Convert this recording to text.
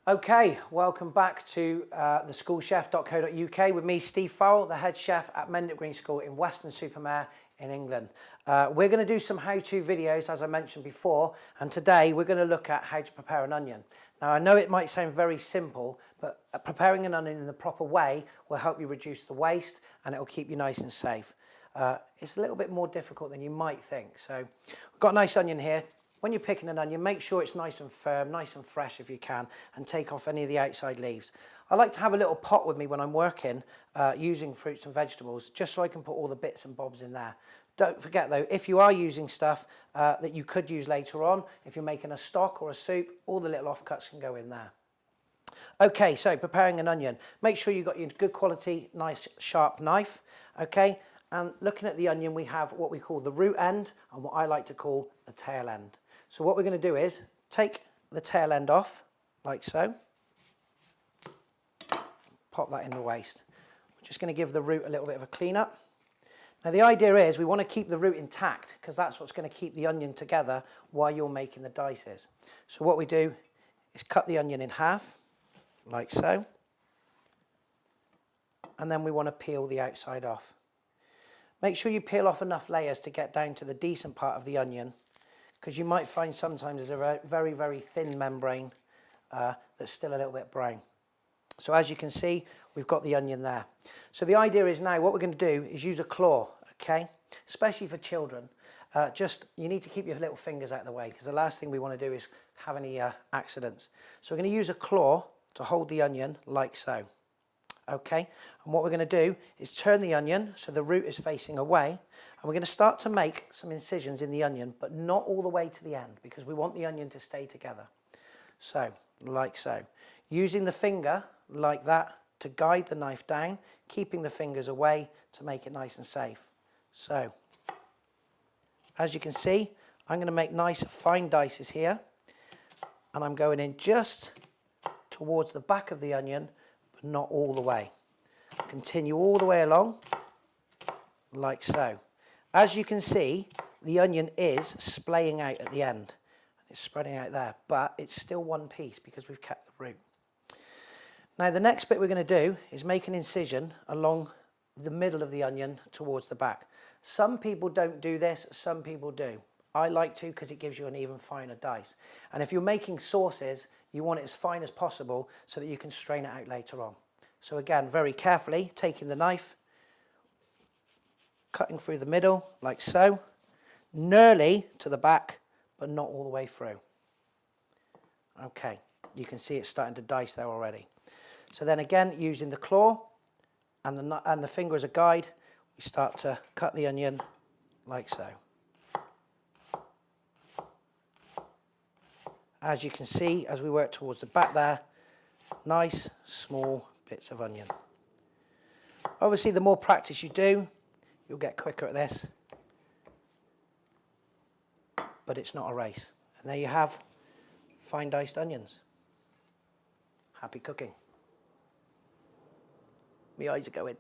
Okay, welcome back to theschoolchef.co.uk with me, Steve Farrell, the head chef at Mendip Green School in Weston-super-Mare in England. We're going to do some how-to videos, as I mentioned before, and today we're going to look at how to prepare an onion. Now, I know it might sound very simple, but preparing an onion in the proper way will help you reduce the waste and it will keep you nice and safe. It's a little bit more difficult than you might think. So we've got a nice onion here. When you're picking an onion, make sure it's nice and firm, nice and fresh if you can, and take off any of the outside leaves. I like to have a little pot with me when I'm working using fruits and vegetables, just so I can put all the bits and bobs in there. Don't forget though, if you are using stuff that you could use later on, if you're making a stock or a soup, all the little offcuts can go in there. Okay, so preparing an onion. Make sure you've got your good quality, nice sharp knife, okay? And looking at the onion, we have what we call the root end and what I like to call the tail end. So what we're going to do is take the tail end off, like so. Pop that in the waste. We're just going to give the root a little bit of a clean up. Now the idea is we want to keep the root intact because that's what's going to keep the onion together while you're making the dices. So what we do is cut the onion in half, like so. And then we want to peel the outside off. Make sure you peel off enough layers to get down to the decent part of the onion, because you might find sometimes there's a very, very thin membrane that's still a little bit brown. So as you can see, we've got the onion there. So the idea is now what we're going to do is use a claw, okay? Especially for children. You need to keep your little fingers out of the way, because the last thing we want to do is have any accidents. So we're going to use a claw to hold the onion like so. Okay, and what we're going to do is turn the onion so the root is facing away, and we're going to start to make some incisions in the onion, but not all the way to the end because we want the onion to stay together. So, like so. Using the finger like that to guide the knife down, keeping the fingers away to make it nice and safe. So, as you can see, I'm going to make nice fine dices here, and I'm going in just towards the back of the onion, but not all the way. Continue all the way along, like so. As you can see, the onion is splaying out at the end. It's spreading out there, but it's still one piece because we've kept the root. Now the next bit we're going to do is make an incision along the middle of the onion towards the back. Some people don't do this, some people do. I like to because it gives you an even finer dice. And if you're making sauces, you want it as fine as possible so that you can strain it out later on. So again, very carefully, taking the knife, cutting through the middle, like so, nearly to the back, but not all the way through. Okay, you can see it's starting to dice there already. So then again, using the claw and the finger as a guide, we start to cut the onion like so. As you can see, as we work towards the back there, nice, small bits of onion. Obviously, the more practice you do, you'll get quicker at this. But it's not a race. And there you have fine diced onions. Happy cooking. My eyes are going.